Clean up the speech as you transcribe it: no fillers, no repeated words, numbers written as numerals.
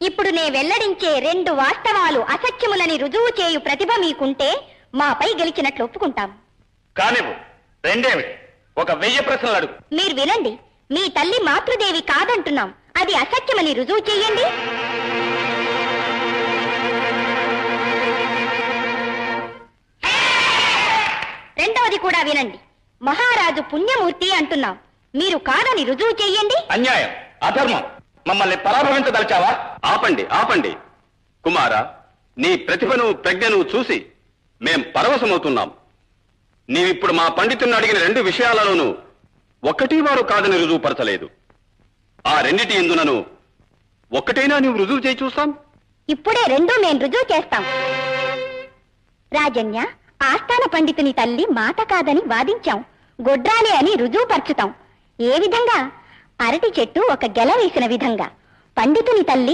ఇప్పుడు నే వెల్లడించే 2 వాస్తవాలు అసత్యములని రుజువు చేయు ప్రతిభ మీకుంటే మాపై గెలిచినట్లు ఒప్పుకుంటాం. కానివ్వు, రెండేమిటి? ఒక 1000 ప్రశ్నలు అడుగు. మీరు వినండి. మీ తల్లి మాతృదేవి కాదంటున్నాం, అది అసత్యమని రుజువు చెయ్యండి. రెండవది కూడా వినండి. మహారాజు పుణ్యమూర్తి అంటున్నాం, మీరు కాదని రుజువు చెయ్యండి. అన్యాయం, అధర్మం. మమ్మల్ని పరాభవించదలిచావా? ఆపండి, ఆపండి. కుమారా, నీ ప్రతిభను ప్రజ్ఞను చూసి మేం పరవశమవుతున్నాం. నీవిప్పుడు మా పండితుని అడిగిన 2 విషయాలలోనూ ఒక్కటి వారు కాదని రుజువుపరచలేదు. ఆ రెండిటి ఎందునను ఒక్కటైనా నీవు రుజువు చేయి చూస్తాం. ఇప్పుడే 2 మేము రుజువు చేస్తాం. రాజన్య, ఆస్థాన పండితుని తల్లి మాట కాదని వాదించాం, గొడ్రాలే అని రుజువు పరచుతాం. ఏ విధంగా? అరటి చెట్టు ఒక గెల వేసిన విధంగా. పండితుని తల్లి